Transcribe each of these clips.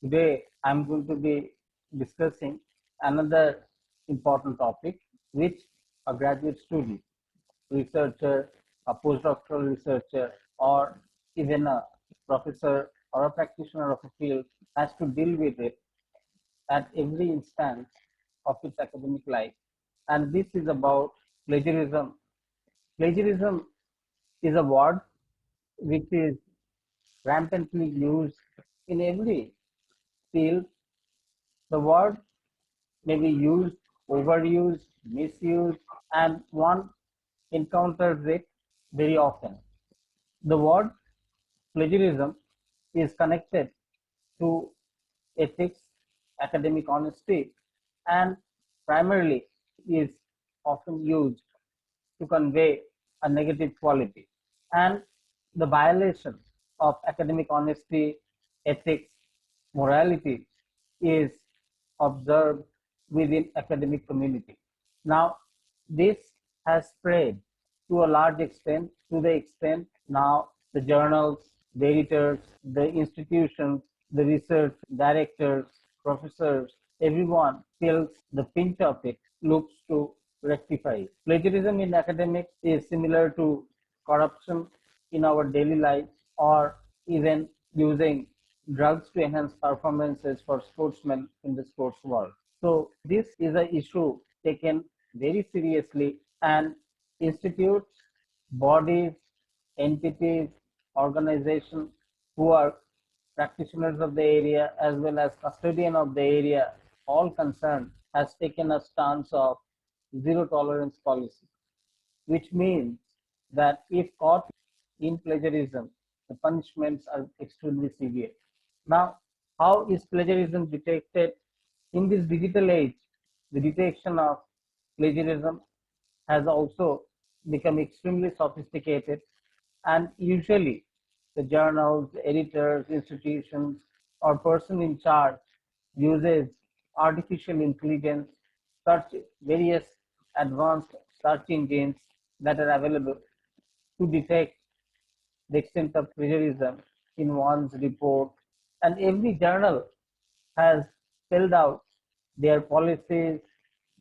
Today, I'm going to be discussing another important topic, which a graduate student, researcher, a postdoctoral researcher, or even a professor or a practitioner of a field has to deal with it at every instance of its academic life. And this is about plagiarism. Plagiarism is a word which is rampantly used in every field. The word may be used, overused, misused, and one encounters it very often. The word plagiarism is connected to ethics, academic honesty, and primarily is often used to convey a negative quality. And the violation of academic honesty, ethics, morality is observed within academic community. Now, this has spread to a large extent, to the extent now the journals, the editors, the institutions, the research directors, professors, everyone feels the pinch of it, looks to rectify it. Plagiarism in academics is similar to corruption in our daily life, or even using drugs to enhance performances for sportsmen in the sports world. So this is an issue taken very seriously, and institutes, bodies, entities, organizations who are practitioners of the area as well as custodian of the area, all concerned, has taken a stance of zero tolerance policy, which means that if caught in plagiarism, the punishments are extremely severe. Now, how is plagiarism detected? In this digital age, the detection of plagiarism has also become extremely sophisticated, and usually the journals, editors, institutions, or person in charge uses artificial intelligence, search various advanced search engines that are available to detect the extent of plagiarism in one's report. And every journal has spelled out their policies,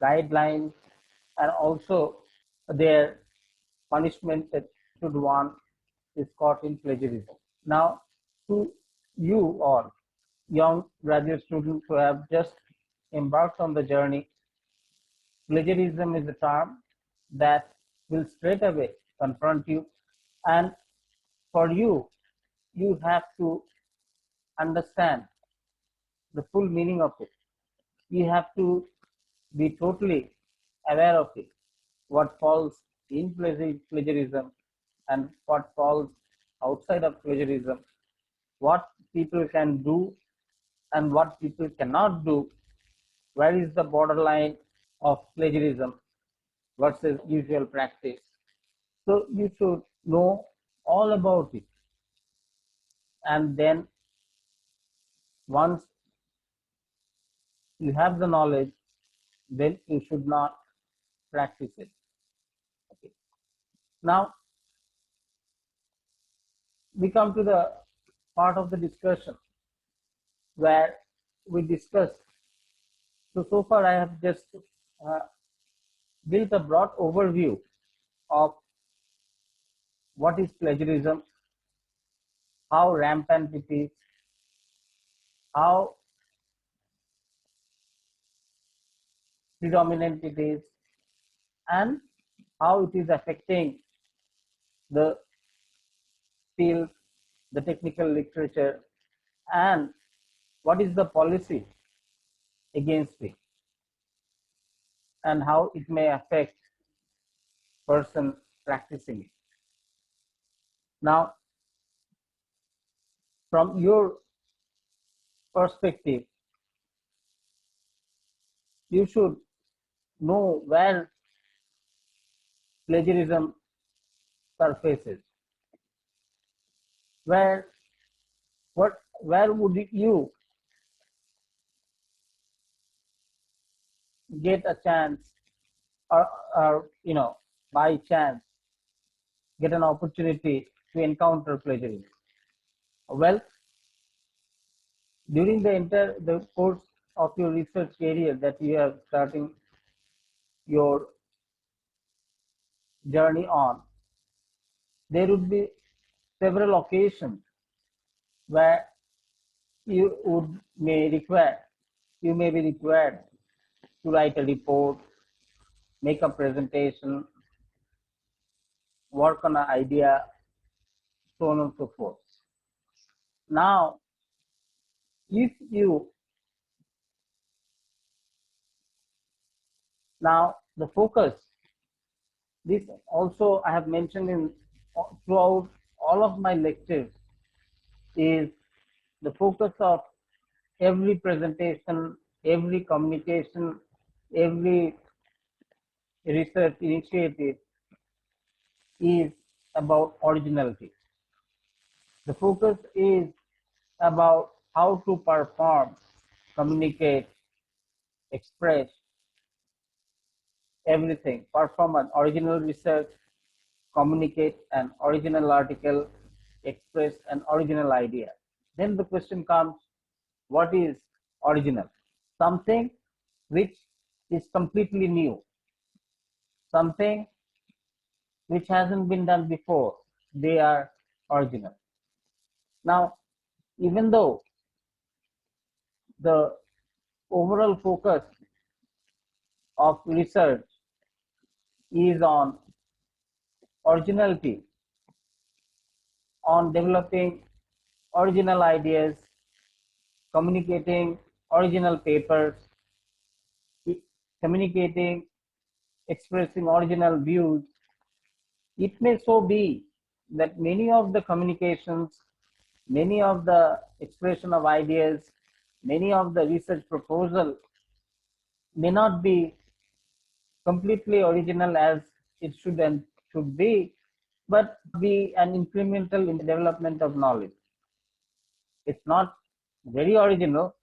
guidelines, and also their punishment that should one is caught in plagiarism. Now, to you all, young graduate students who have just embarked on the journey, plagiarism is a term that will straight away confront you, and for you, you have to understand the full meaning of it. You have to be totally aware of it, what falls in plagiarism and what falls outside of plagiarism, what people can do and what people cannot do, where is the borderline of plagiarism versus usual practice. So you should know all about it. And then once you have the knowledge, then you should not practice it. Okay. Now we come to the part of the discussion where we discuss. So far I have just built a broad overview of what is plagiarism, how rampant it is, how predominant it is, and how it is affecting the field, the technical literature, and what is the policy against it, and how it may affect person practicing it. Now, from your perspective, you should know where plagiarism surfaces. Where would you get a chance, or by chance get an opportunity to encounter plagiarism? Well, during the course of your research career that you are starting your journey on, there would be several occasions where you may be required to write a report, make a presentation, work on an idea, so on and so forth. Now, if you now the focus, this also I have mentioned in throughout all of my lectures, is the focus of every presentation, every communication, every research initiative is about originality. The focus is about how to perform, communicate, express everything, perform an original research, communicate an original article, express an original idea. Then the question comes, what is original? Something which is completely new, something which hasn't been done before, they are original. Now, even though the overall focus of research is on originality, on developing original ideas, communicating original papers, communicating, expressing original views, it may so be that many of the communications, many of the expression of ideas, many of the research proposal may not be completely original as it should be, but be an incremental in the development of knowledge. It's not very original,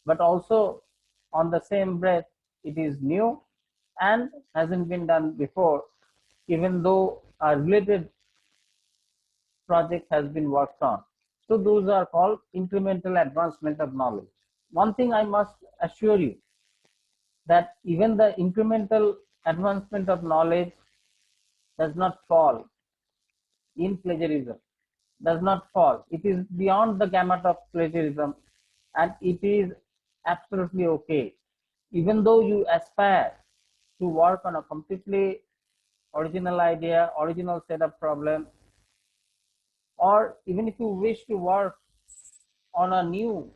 but also on the same breath, it is new and hasn't been done before, even though a related project has been worked on. So those are called incremental advancement of knowledge. One thing I must assure you, that even the incremental advancement of knowledge does not fall in plagiarism, does not fall. It is beyond the gamut of plagiarism, and it is absolutely okay. Even though you aspire to work on a completely original idea, original set of problem, or even if you wish to work on a new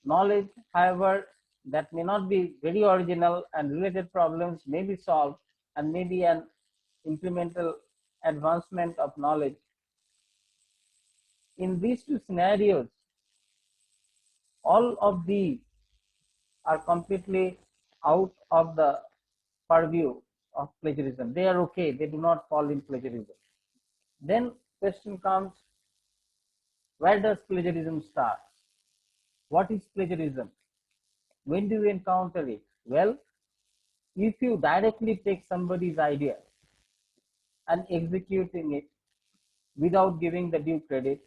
knowledge, however, that may not be very original and related problems may be solved and may be an incremental advancement of knowledge. In these two scenarios, all of these are completely out of the purview of plagiarism. They are okay, they do not fall in plagiarism. Then question comes, where does plagiarism start? What is plagiarism? When do you encounter it? Well, if you directly take somebody's idea and executing it without giving the due credit,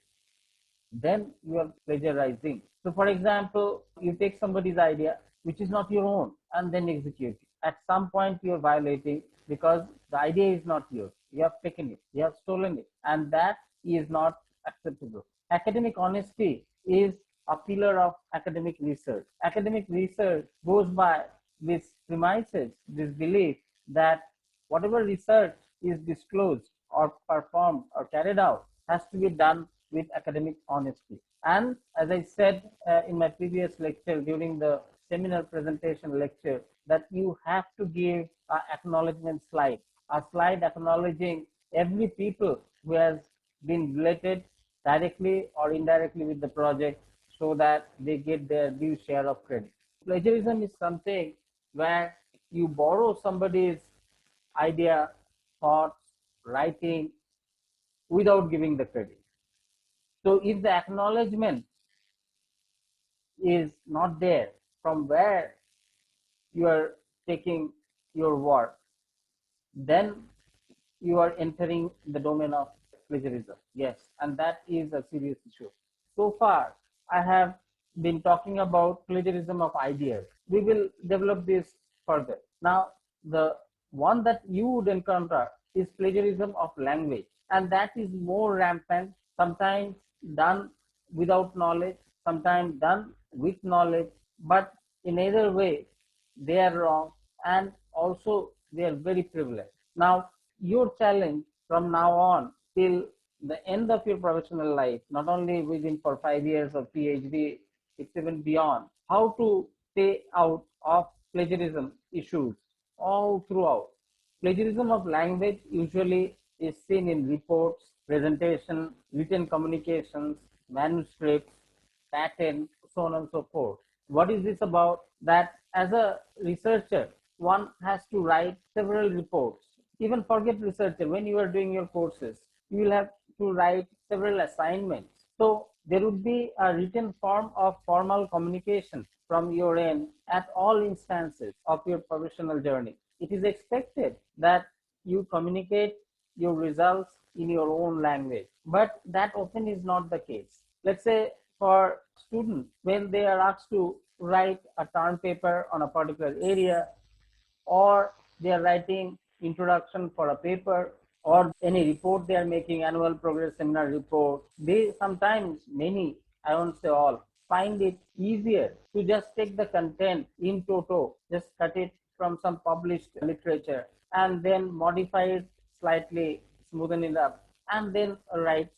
then you are plagiarizing. So for example, you take somebody's idea which is not your own and then execute it. At some point you are violating, because the idea is not yours. You have taken it, you have stolen it, and that is not acceptable. Academic honesty is a pillar of academic research. Academic research goes by this premises, this belief that whatever research is disclosed or performed or carried out has to be done with academic honesty. And as I said in my previous lecture, during the seminar presentation lecture, that you have to give an acknowledgement slide, a slide acknowledging every people who has been related directly or indirectly with the project, so that they get their due share of credit. Plagiarism is something where you borrow somebody's idea, thoughts, writing without giving the credit. So if the acknowledgement is not there from where you are taking your work, then you are entering the domain of plagiarism. Yes, and that is a serious issue. So far, I have been talking about plagiarism of ideas. We will develop this further. Now, the one that you would encounter is plagiarism of language, and that is more rampant, sometimes done without knowledge, sometimes done with knowledge, but in either way, they are wrong, and also they are very prevalent. Now, your challenge from now on till the end of your professional life, not only within for 5 years of PhD, it's even beyond, how to stay out of plagiarism issues all throughout. Plagiarism of language usually is seen in reports, presentation, written communications, manuscripts, patents, so on and so forth. What is this about? That as a researcher, one has to write several reports. Even forget researcher, when you are doing your courses, you will have to write several assignments. So there would be a written form of formal communication from your end at all instances of your professional journey. It is expected that you communicate your results in your own language, but that often is not the case. Let's say for students, when they are asked to write a term paper on a particular area, or they are writing introduction for a paper, or any report they are making, annual progress seminar report, they sometimes, many, I won't say all, find it easier to just take the content in toto, just cut it from some published literature and then modify it slightly, smoothen it up, and then write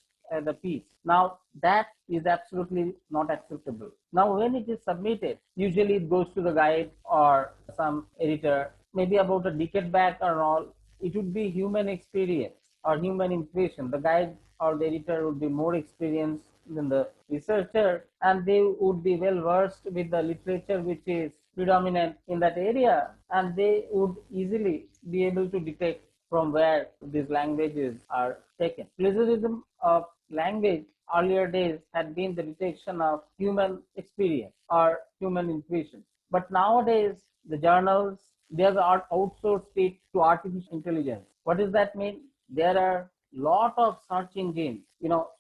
the piece. Now that is absolutely not acceptable. Now when it is submitted, usually it goes to the guide or some editor, maybe about a decade back or all. It would be human experience or human impression. The guide or the editor would be more experienced than the researcher, and they would be well versed with the literature which is predominant in that area, and they would easily be able to detect from where these languages are taken. Plagiarism of language earlier days had been the detection of human experience or human intuition. But nowadays, the journals, they have outsourced it to artificial intelligence. What does that mean? There are lot of search engines,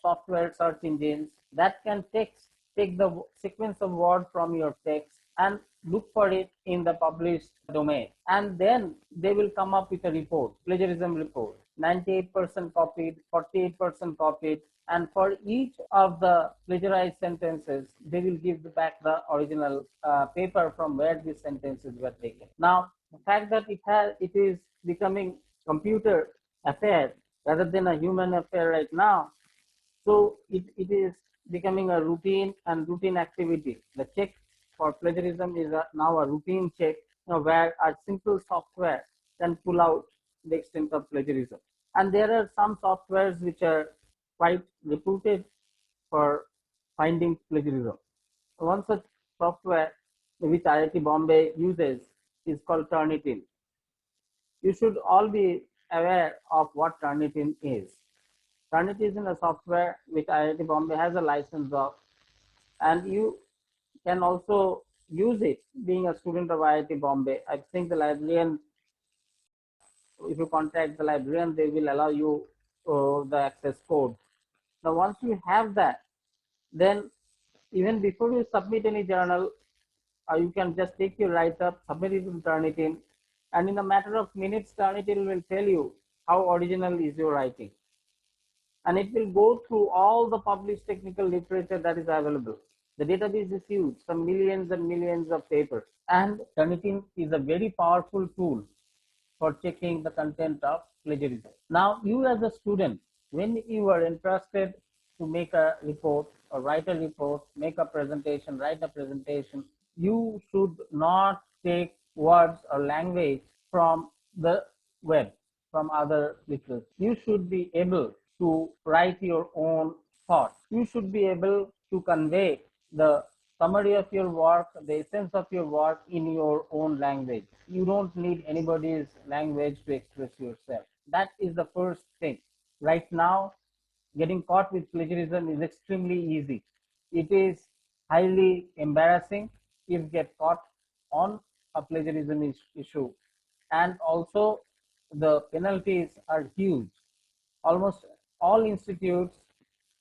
software search engines that can take the sequence of word from your text and look for it in the published domain, and then they will come up with a report, plagiarism report, 98% copied, 48% copied, and for each of the plagiarized sentences they will give back the original paper from where these sentences were taken. Now the fact that it is becoming computer affair rather than a human affair right now, so it is becoming a routine activity. The check for plagiarism is now a routine check, where a simple software can pull out the extent of plagiarism. And there are some softwares which are quite reputed for finding plagiarism. One such software which IIT Bombay uses is called Turnitin. You should all be aware of what Turnitin is. Turnitin is a software which IIT Bombay has a license of, and you can also use it being a student of IIT Bombay. I think the librarian, if you contact the librarian, they will allow you the access code. Now, once you have that, then even before you submit any journal, you can just take your write-up, submit it to Turnitin, and in a matter of minutes, Turnitin will tell you how original is your writing. And it will go through all the published technical literature that is available. The database is huge, some millions and millions of papers. And Turnitin is a very powerful tool for checking the content of plagiarism. Now, you as a student, when you are interested to make a report or write a report, make a presentation, write a presentation, you should not take words or language from the web, from other literature. You should be able to write your own thoughts. You should be able to convey the summary of your work, the essence of your work in your own language. You don't need anybody's language to express yourself. That is the first thing. Right now, getting caught with plagiarism is extremely easy. It is highly embarrassing if get caught on a plagiarism issue. And also the penalties are huge. Almost all institutes,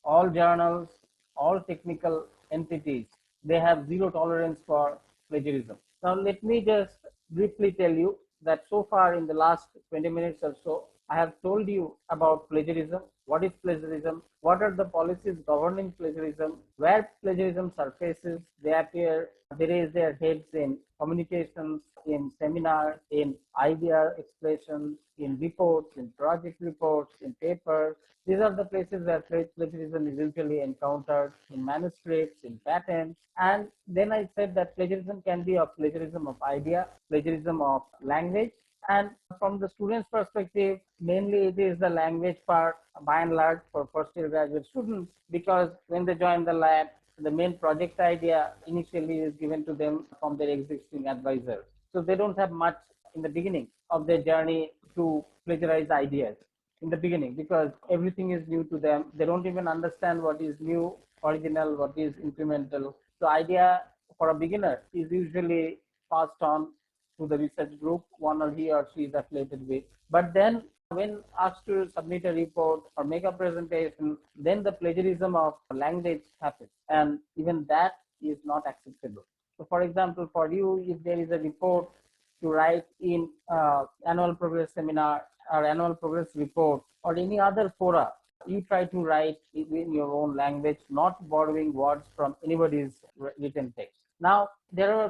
all journals, all technical entities they have zero tolerance for plagiarism. Now, let me just briefly tell you that so far in the last 20 minutes or so, I have told you about plagiarism. What is plagiarism? What are the policies governing plagiarism? Where plagiarism surfaces, they appear, they raise their heads in communications, in seminars, in idea expressions, in reports, in project reports, in papers. These are the places where plagiarism is usually encountered, in manuscripts, in patents. And then I said that plagiarism can be a plagiarism of idea, plagiarism of language. And from the student's perspective, mainly it is the language part by and large for first year graduate students, because when they join the lab, the main project idea initially is given to them from their existing advisor. So they don't have much in the beginning of their journey to plagiarize ideas in the beginning, because everything is new to them. They don't even understand what is new, original, what is incremental. So idea for a beginner is usually passed on to the research group, one or he or she is affiliated with. But then when asked to submit a report or make a presentation, then the plagiarism of language happens. And even that is not acceptable. So for example, for you, if there is a report to write in annual progress seminar or annual progress report or any other fora, you try to write in your own language, not borrowing words from anybody's written text. Now, there are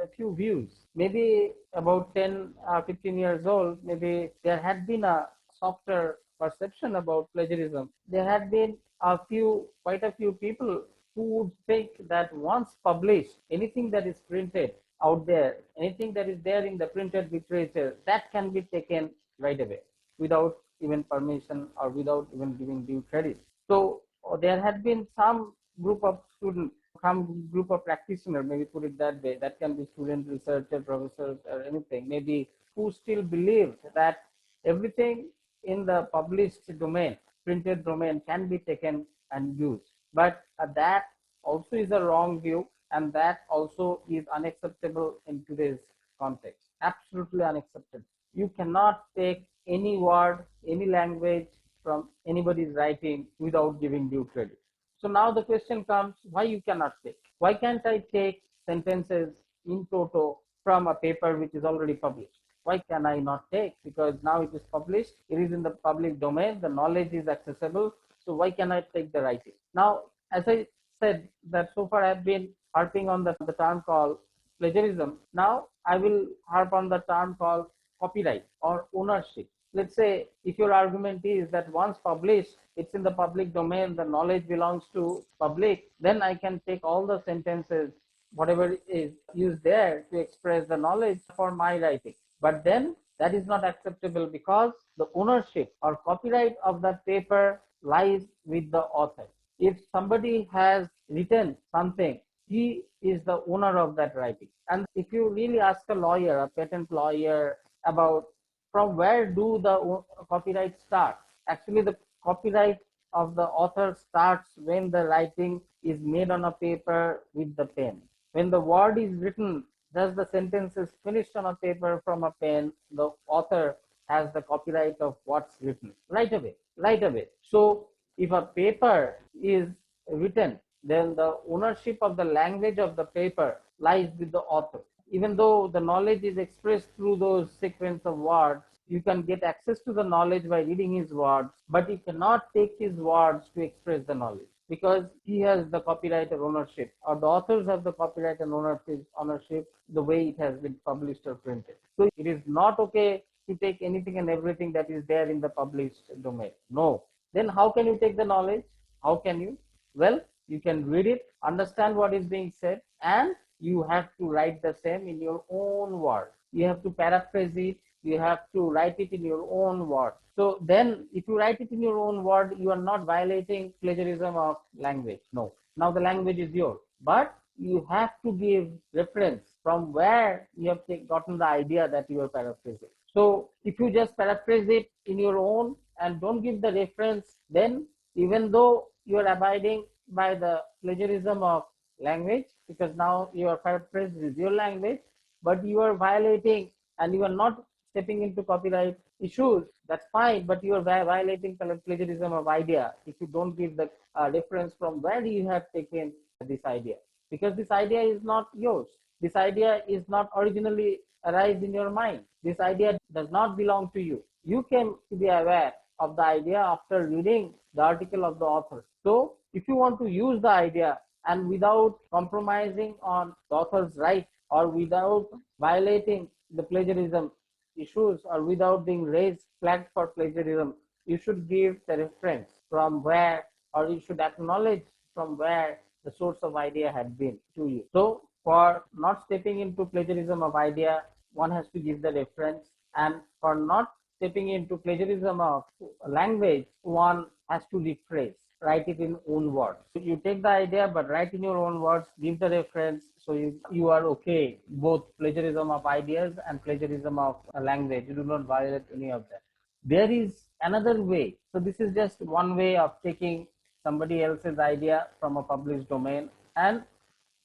a few views. Maybe about 10 15 years old, maybe there had been a softer perception about plagiarism. There had been quite a few people who would think that once published, anything that is printed out there, anything that is there in the printed literature, that can be taken right away without even permission or without even giving due credit. So there had been some group of students, some group of practitioners, maybe put it that way, that can be student, researcher, professors, or anything, maybe, who still believed that everything in the published domain, printed domain, can be taken and used. But that also is a wrong view, and that also is unacceptable in today's context. Absolutely unacceptable. You cannot take any word, any language from anybody's writing without giving due credit. So now the question comes, why you cannot take? Why can't I take sentences in toto from a paper which is already published? Why can I not take? Because now it is published, it is in the public domain, the knowledge is accessible. So why can I take the writing? Now, as I said, that so far I've been harping on the term called plagiarism. Now I will harp on the term called copyright or ownership. Let's say if your argument is that once published, it's in the public domain, the knowledge belongs to public, then I can take all the sentences, whatever is used there to express the knowledge for my writing. But then that is not acceptable, because the ownership or copyright of that paper lies with the author. If somebody has written something, he is the owner of that writing. And if you really ask a lawyer, a patent lawyer, about from where do the copyright start, actually the copyright of the author starts when the writing is made on a paper with the pen. When the word is written, thus the sentence is finished on a paper from a pen, the author has the copyright of what's written right away, right away. So if a paper is written, then the ownership of the language of the paper lies with the author. Even though the knowledge is expressed through those sequence of words, you can get access to the knowledge by reading his words, but you cannot take his words to express the knowledge, because he has the copyright or ownership, or the authors have the copyright and ownership the way it has been published or printed. So it is not okay to take anything and everything that is there in the published domain. No. Then how can you take the knowledge? How can you? Well, you can read it, understand what is being said, and you have to write the same in your own words. You have to paraphrase it, you have to write it in your own words. So then if you write it in your own word, you are not violating plagiarism of language. No. Now the language is yours, but you have to give reference from where you have gotten the idea that you are paraphrasing. So if you just paraphrase it in your own and don't give the reference, then even though you are abiding by the plagiarism of language, because now your paraphrase is your language, but you are violating and you are not stepping into copyright issues, that's fine, but you are violating plagiarism of idea if you don't give the reference from where you have taken this idea. because this idea is not yours. This idea is not originally arise in your mind. This idea does not belong to you. You came to be aware of the idea after reading the article of the author. So if you want to use the idea and without compromising on the author's right or without violating the plagiarism issues or without being raised flagged for plagiarism, you should give the reference from where, or you should acknowledge from where the source of idea had been to you. So for not stepping into plagiarism of idea, one has to give the reference, and for not stepping into plagiarism of language, one has to rephrase, write it in own words. So you take the idea but write in your own words, give the reference, so you are okay both plagiarism of ideas and plagiarism of language. You do not violate any of that. There is another way. So this is just one way of taking somebody else's idea from a published domain and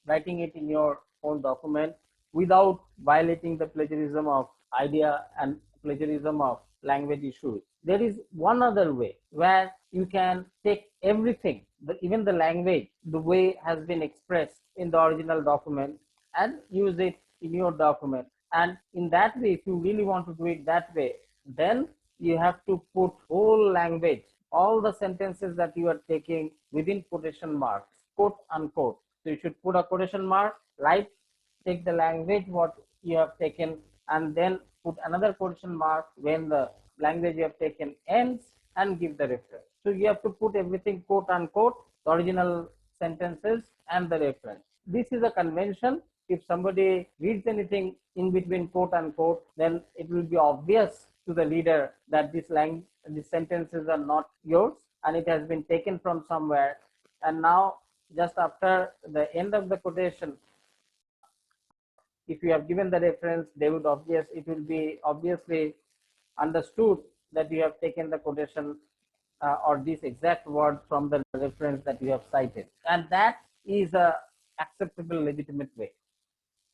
writing it in your own document without violating the plagiarism of idea and plagiarism of language issues. There is one other way where you can take everything, even the language, the way has been expressed in the original document, and use it in your document. And in that way, if you really want to do it that way, then you have to put whole language, all the sentences that you are taking within quotation marks, quote unquote. So you should put a quotation mark, write, take the language what you have taken, and then put another quotation mark when the language you have taken ends, and give the reference. So you have to put everything quote unquote, the original sentences and the reference. This is a convention. If somebody reads anything in between quote unquote, then it will be obvious to the reader that these sentences are not yours and it has been taken from somewhere. And now just after the end of the quotation, if you have given the reference, it will be obviously understood that you have taken the quotation or this exact word from the reference that you have cited, and that is a acceptable, legitimate way.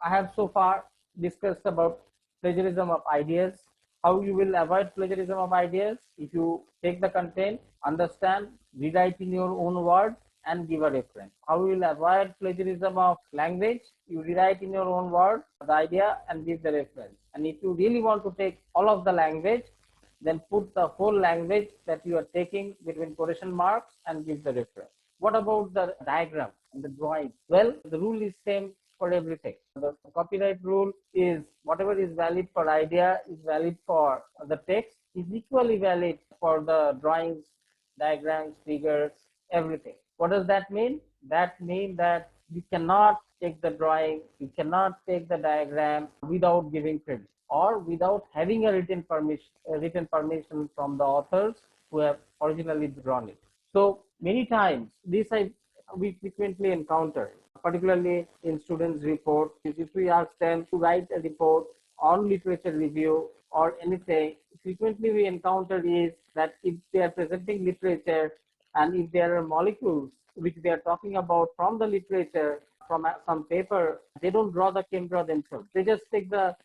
I have so far discussed about plagiarism of ideas, how you will avoid plagiarism of ideas. If you take the content, understand, rewrite in your own words, and give a reference. How you will avoid plagiarism of language, you rewrite in your own words the idea and give the reference. And if you really want to take all of the language, then put the whole language that you are taking between quotation marks and give the reference. What about the diagram and the drawing? Well, the rule is same for everything. The copyright rule is whatever is valid for idea is valid for the text, is equally valid for the drawings, diagrams, figures, everything. What does that mean? That means that you cannot take the drawing, you cannot take the diagram without giving credit or without having a written permission from the authors who have originally drawn it. So many times we frequently encounter, particularly in students' report. If we ask them to write a report on literature review or anything, frequently we encounter is that if they are presenting literature and if there are molecules which they are talking about from the literature, from some paper, they don't draw the camera themselves. They just take the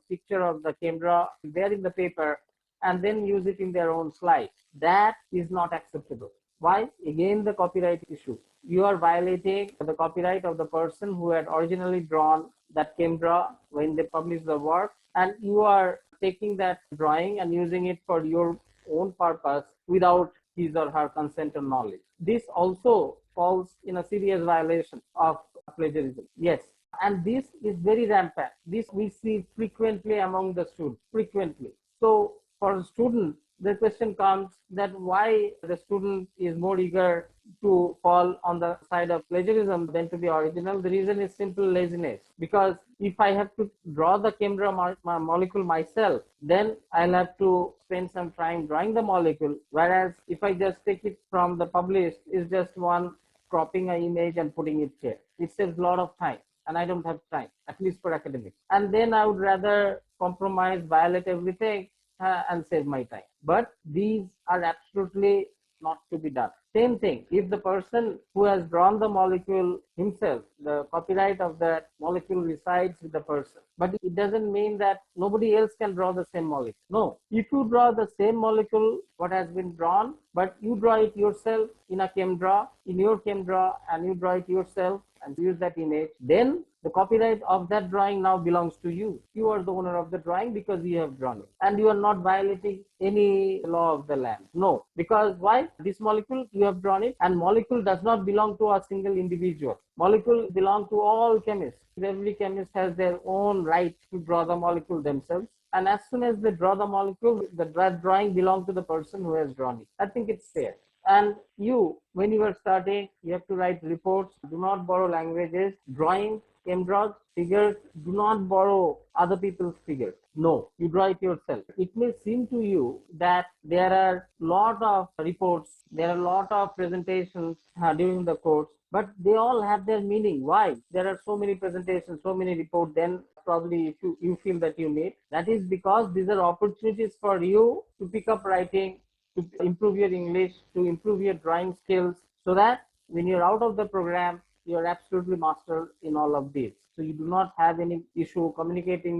picture of the camera there in the paper and then use it in their own slide. That is not acceptable. Why? Again, the copyright issue. You are violating the copyright of the person who had originally drawn that camera when they publish the work, and you are taking that drawing and using it for your own purpose without his or her consent or knowledge. This also falls in a serious violation of plagiarism. Yes, and this is very rampant. This we see frequently among the students, frequently. So for a student, the question comes that why the student is more eager to fall on the side of plagiarism than to be original. The reason is simple laziness. Because if I have to draw the camera molecule myself, then I'll have to spend some time drawing the molecule. Whereas if I just take it from the published, it's just one cropping an image and putting it here. It saves a lot of time. And I don't have time, at least for academics. And then I would rather compromise, violate everything, and save my time. But these are absolutely not to be done. Same thing, if the person who has drawn the molecule himself, the copyright of that molecule resides with the person. But it doesn't mean that nobody else can draw the same molecule. No, if you draw the same molecule, what has been drawn, but you draw it yourself in a ChemDraw, in your ChemDraw, and you draw it yourself and use that image, then the copyright of that drawing now belongs to you. You are the owner of the drawing because you have drawn it. And you are not violating any law of the land. No, because why? This molecule, you have drawn it, and molecule does not belong to a single individual. Molecule belong to all chemists. Every chemist has their own right to draw the molecule themselves. And as soon as they draw the molecule, the drawing belongs to the person who has drawn it. I think it's fair. And you, when you are starting, you have to write reports. Do not borrow languages, drawing, ChemDraws, figures. Do not borrow other people's figures. No, you draw it yourself. It may seem to you that there are lot of reports, there are lot of presentations during the course, but they all have their meaning. Why? There are so many presentations, so many reports, then probably if you feel that you need. That is because these are opportunities for you to pick up writing, to improve your English, to improve your drawing skills, so that when you're out of the program, you're absolutely master in all of these. So you do not have any issue communicating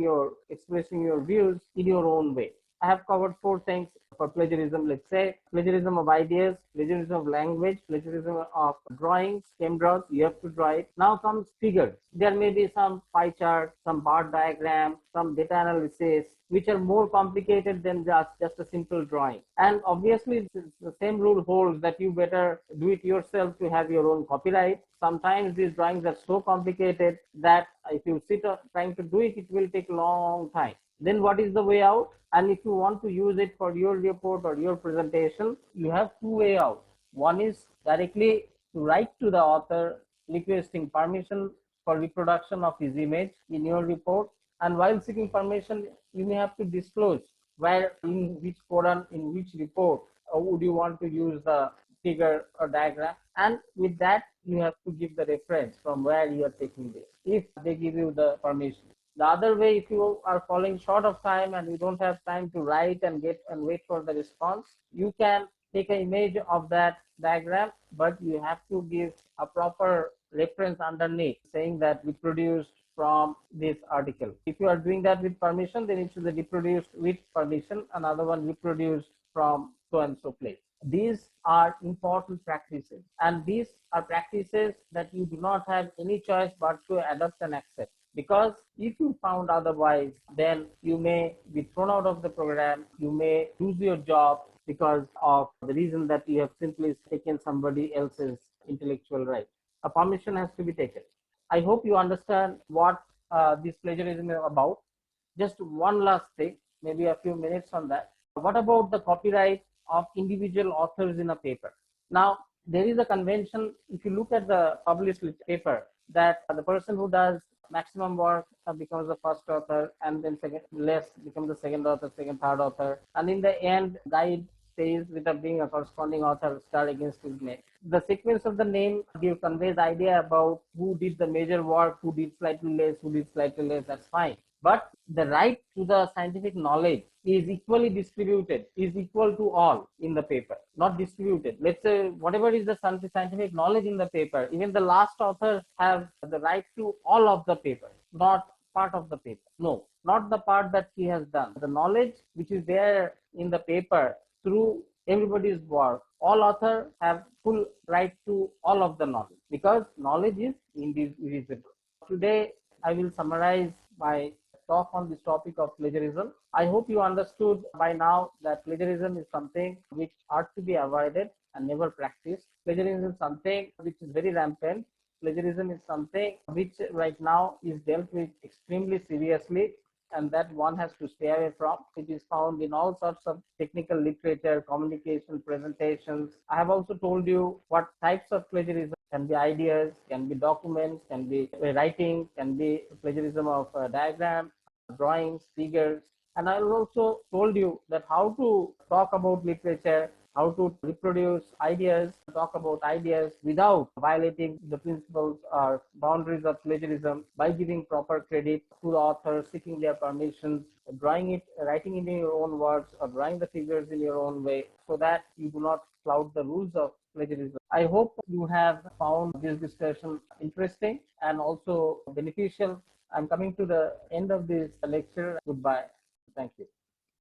expressing your views in your own way. I have covered 4 things for plagiarism. Let's say plagiarism of ideas, plagiarism of language, plagiarism of drawings, ChemDraws, you have to draw it. Now comes figures. There may be some pie chart, some bar diagram, some data analysis, which are more complicated than just a simple drawing. And obviously the same rule holds that you better do it yourself to have your own copyright. Sometimes these drawings are so complicated that if you sit trying to do it, it will take a long time. Then what is the way out? And if you want to use it for your report or your presentation, you have 2 way out. One is directly to write to the author requesting permission for reproduction of his image in your report. And while seeking permission, you may have to disclose where, in which forum, in which report would you want to use the figure or diagram. And with that, you have to give the reference from where you are taking this, if they give you the permission. The other way, if you are falling short of time and you don't have time to write and wait for the response, you can take an image of that diagram, but you have to give a proper reference underneath saying that reproduced from this article. If you are doing that with permission, then it should be reproduced with permission. Another one reproduced from so and so place. These are important practices, and these are practices that you do not have any choice but to adopt and accept. Because if you found otherwise, then you may be thrown out of the program, you may lose your job because of the reason that you have simply taken somebody else's intellectual right. A permission has to be taken. I hope you understand what this plagiarism is about. Just one last thing, maybe a few minutes on that. What about the copyright of individual authors in a paper? Now, there is a convention, if you look at the published paper, that the person who does maximum work becomes the first author, and then second less becomes the second author, second, third author, and in the end, guide stays without being a corresponding author, star against his name. The sequence of the name conveys idea about who did the major work, who did slightly less, that's fine. But the right to the scientific knowledge is equally distributed, is equal to all in the paper, not distributed. Let's say whatever is the scientific knowledge in the paper, even the last author have the right to all of the paper, not part of the paper. No, not the part that he has done. The knowledge which is there in the paper through everybody's work, all authors have full right to all of the knowledge, because knowledge is indivisible. Today, I will summarize my talk on this topic of plagiarism. I hope you understood by now that plagiarism is something which ought to be avoided and never practiced. Plagiarism is something which is very rampant. Plagiarism is something which right now is dealt with extremely seriously, and that one has to stay away from. It is found in all sorts of technical literature, communication, presentations. I have also told you what types of plagiarism can be: ideas, can be documents, can be writing, can be plagiarism of diagram, drawings, figures. And I also told you that how to talk about literature, how to reproduce ideas, talk about ideas without violating the principles or boundaries of plagiarism by giving proper credit to the author, seeking their permissions, drawing it, writing it in your own words, or drawing the figures in your own way, so that you do not flout the rules of plagiarism. I hope you have found this discussion interesting and also beneficial. I'm coming to the end of this lecture. Goodbye. Thank you.